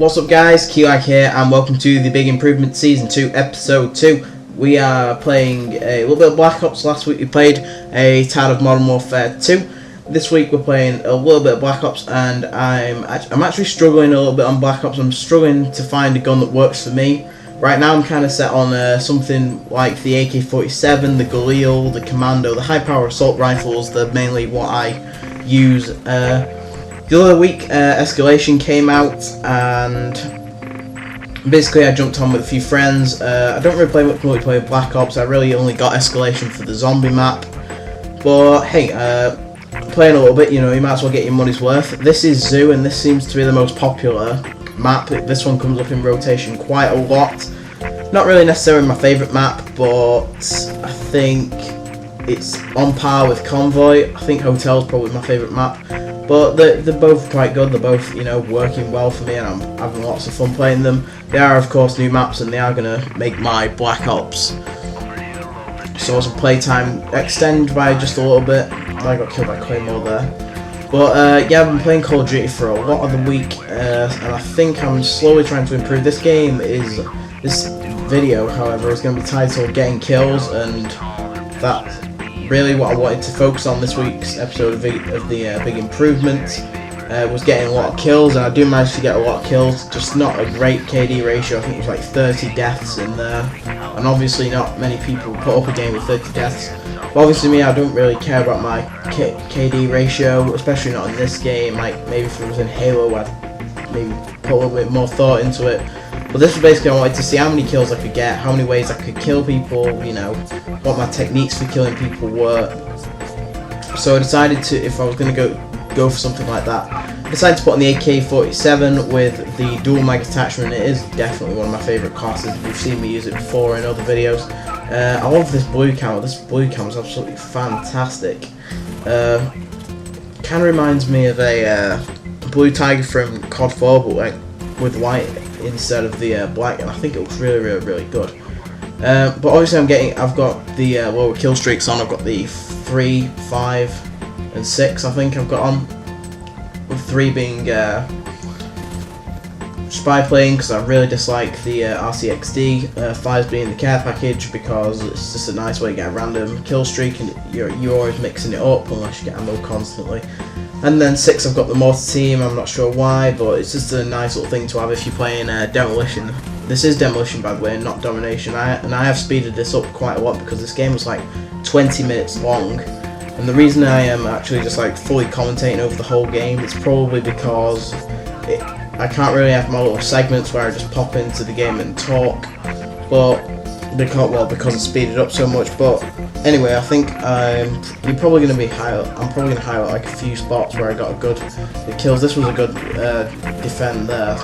What's up guys, Keylag here and welcome to the Big Improvement Season 2 Episode 2. We are playing a little bit of Black Ops. Last week we played a tad of Modern Warfare 2. This week we're playing a little bit of Black Ops and I'm actually struggling a little bit on Black Ops. I'm struggling to find a gun that works for me. Right now I'm kind of set on something like the AK-47, the Galil, the Commando, the high power assault rifles. They're mainly what I use. The other week, Escalation came out, and basically I jumped on with a few friends. I don't really play much multiplayer Black Ops. I really only got Escalation for the zombie map. But hey, playing a little bit, you know, you might as well get your money's worth. This is Zoo, and this seems to be the most popular map. This one comes up in rotation quite a lot. Not really necessarily my favourite map, but I think it's on par with Convoy. I think Hotel's probably my favourite map. But they're both quite good. They're both, you know, working well for me, and I'm having lots of fun playing them. They are, of course, new maps, and they are gonna make my Black Ops source of playtime extend by just a little bit. I got killed by Claymore there. But yeah, I've been playing Call of Duty for a lot of the week, and I think I'm slowly trying to improve. This video, however, is going to be titled "Getting Kills," and that's really what I wanted to focus on this week's episode of the Big Improvement. Was getting a lot of kills, and I do manage to get a lot of kills, just not a great KD ratio. I think it was like 30 deaths in there, and obviously not many people put up a game with 30 deaths. But obviously me, I don't really care about my KD ratio, especially not in this game. Like maybe if it was in Halo, I'd maybe put a little bit more thought into it. But this was basically, I wanted to see how many kills I could get, how many ways I could kill people, you know, what my techniques for killing people were. So I decided to, if I was going to go for something like that, I decided to put on the AK-47 with the dual mag attachment. It is definitely one of my favourite classes. You've seen me use it before in other videos. I love this blue camo. This blue camo is absolutely fantastic. Kind of reminds me of a blue tiger from COD 4, but like with white instead of the black, and I think it looks really good. But obviously I've got the lower kill streaks on. I've got the 3, 5 and 6 I think I've got on, with 3 being spy plane because I really dislike the RCXD, 5 being the care package because it's just a nice way to get a random kill streak, and you're always mixing it up unless you get ammo constantly. And then 6, I've got the mortar team. I'm not sure why, but it's just a nice little thing to have if you're playing Demolition. This is Demolition, by the way, not Domination. And I have speeded this up quite a lot because this game was like 20 minutes long. And the reason I am actually just like fully commentating over the whole game is probably because I can't really have my little segments where I just pop into the game and talk. But because I speeded up so much. But anyway, I think I'm probably going to highlight like a few spots where I got a good kills. This was a good defend there.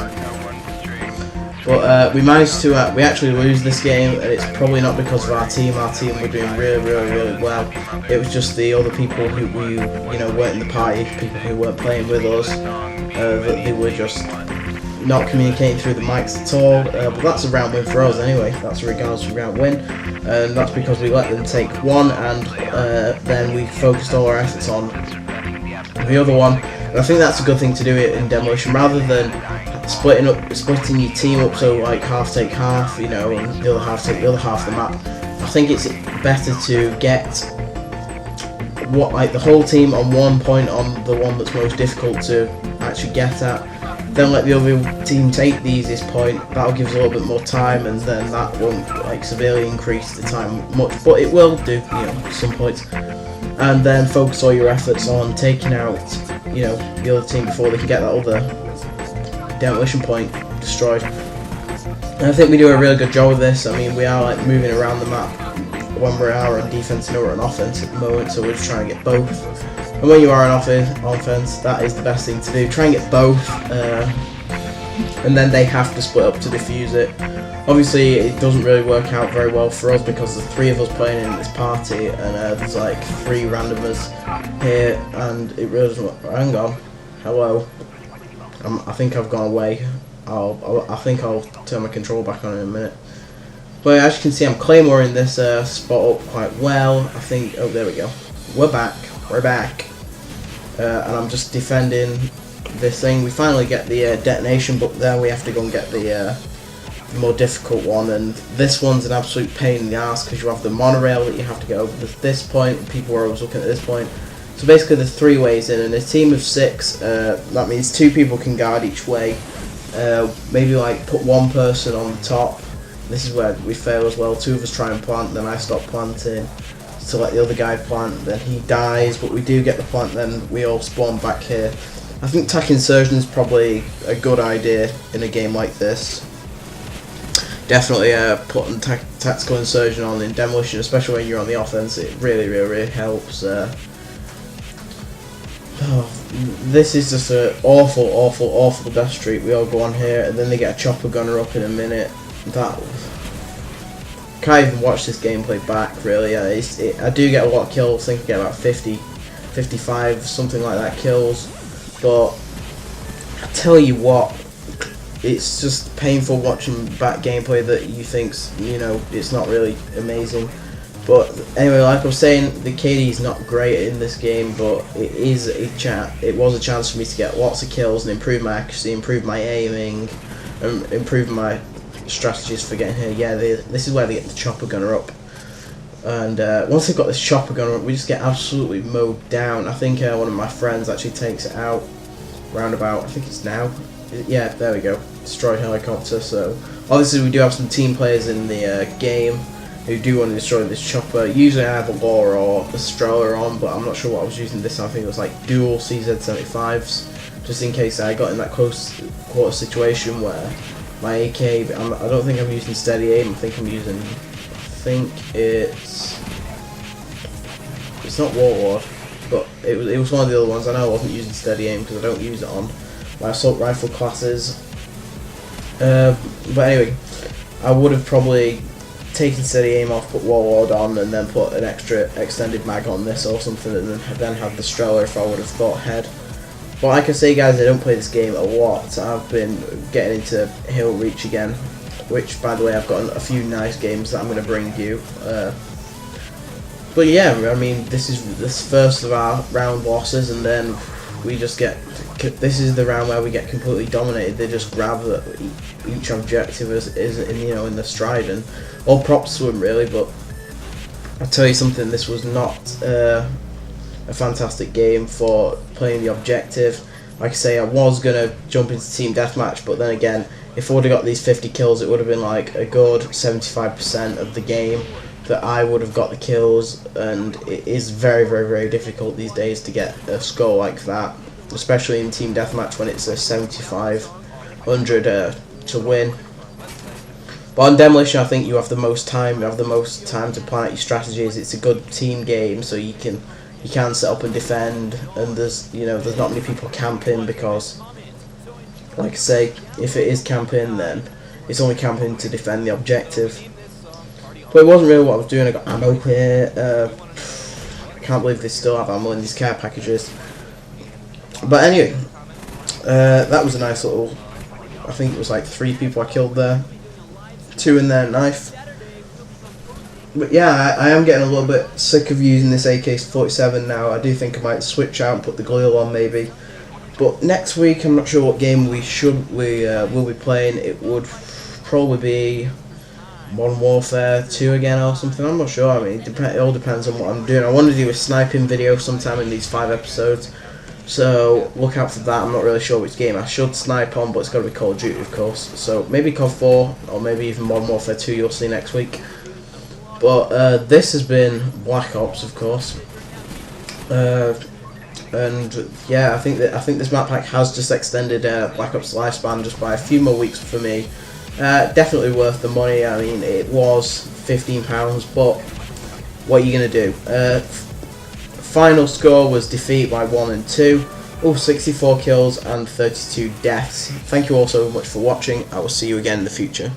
But we managed to we actually lose this game, and it's probably not because of our team. Our team were doing really well. It was just the other people who weren't in the party, people who weren't playing with us, that they were just not communicating through the mics at all. But that's a round win for us anyway. That's regardless of round win, and that's because we let them take one, and then we focused all our efforts on the other one. And I think that's a good thing to do it in Demolition, rather than splitting your team up, so like half take half, you know, and the other half take the other half of the map. I think it's better to get the whole team on one point, on the one that's most difficult to actually get at. Then let the other team take the easiest point. That'll give us a little bit more time, and then that won't like severely increase the time much, but it will do, you know, some points. And then focus all your efforts on taking out, you know, the other team before they can get that other demolition point destroyed. And I think we do a really good job of this. I mean, we are like moving around the map when we are on defense and we're on offense at the moment, so we're just trying to get both. And when you are on offense, that is the best thing to do. Try and get both, and then they have to split up to defuse it. Obviously, it doesn't really work out very well for us because there's 3 of us playing in this party, and there's like 3 randomers here, and it really doesn't work. Hang on, hello. I think I've gone away. I think I'll turn my control back on in a minute. But as you can see, I'm claymoring this spot up quite well. I think. Oh, there we go. We're back. And I'm just defending this thing. We finally get the detonation, but then we have to go and get the more difficult one, and this one's an absolute pain in the ass because you have the monorail that you have to get over this point. People were always looking at this point. So basically there's 3 ways in, and a team of 6, that means 2 people can guard each way. Maybe like put 1 person on the top. This is where we fail as well. 2 of us try and plant, then I stop planting to let the other guy plant, then he dies, but we do get the plant, then we all spawn back here. I think tac insertion is probably a good idea in a game like this. Definitely putting tactical insurgent on in demolition, especially when you're on the offense. It really helps. This is just an awful death streak. We all go on here, and then they get a chopper gunner up in a minute. That can't even watch this gameplay back. Really, I do get a lot of kills. I think I get about 50, 55, something like that kills. But I tell you what, it's just painful watching back gameplay that you think's, you know, it's not really amazing. But anyway, like I was saying, the KD is not great in this game, but it is it was a chance for me to get lots of kills and improve my accuracy, improve my aiming, and improve my strategies for getting here. Yeah, this is where they get the chopper gunner up. And once they've got this chopper gunner up, we just get absolutely mowed down. I think one of my friends actually takes it out roundabout. I think it's now. Yeah, there we go. Destroyed helicopter. So obviously we do have some team players in the game who do want to destroy this chopper. Usually I have a Law or a Stroller on, but I'm not sure what I was using this. I think it was like dual CZ75s, just in case I got in that close quarter situation where my AK. I don't think I'm using steady aim. I think I'm using. I think it's not Warlord, but it was one of the other ones. I know I wasn't using steady aim because I don't use it on my assault rifle classes. But anyway, I would have probably taken steady aim off, put Warlord on, and then put an extra extended mag on this or something, and then have the Stroller if I would have thought ahead. But like I say, guys, I don't play this game a lot. I've been getting into Hill Reach again, which, by the way, I've got a few nice games that I'm going to bring you. But yeah, I mean, this is this first of our round losses, and then we just get. This is the round where we get completely dominated. They just grab each objective is in, you know, in the stride, and all props to them really. But I'll tell you something, this was not a fantastic game for playing the objective. Like I say, I was gonna jump into team deathmatch, but then again, if I would have got these 50 kills, it would have been like a good 75% of the game that I would have got the kills, and it is very difficult these days to get a score like that, especially in team deathmatch when it's a 7500 to win. But on demolition, I think you have the most time. You have the most time to plan out your strategies. It's a good team game, so you can set up and defend, and there's not many people camping, because like I say, if it is camping, then it's only camping to defend the objective. But it wasn't really what I was doing. I got ammo here. I can't believe they still have ammo in these care packages. But anyway, that was a nice little. I think it was like 3 people I killed there, 2 in their knife. But yeah, I am getting a little bit sick of using this AK-47 now. I do think I might switch out and put the Galil on maybe. But next week, I'm not sure what game we will be playing. It would probably be Modern Warfare 2 again or something. I'm not sure. I mean, it all depends on what I'm doing. I want to do a sniping video sometime in these 5 episodes, so look out for that. I'm not really sure which game I should snipe on, but it's got to be Call of Duty, of course. So maybe COD 4 or maybe even Modern Warfare 2. You'll see next week. But this has been Black Ops, of course. And yeah, I think this map pack has just extended Black Ops lifespan just by a few more weeks for me. Definitely worth the money. I mean, it was £15, but what are you gonna do? Final score was defeat by 1 and 2. 64 kills and 32 deaths. Thank you all so much for watching. I will see you again in the future.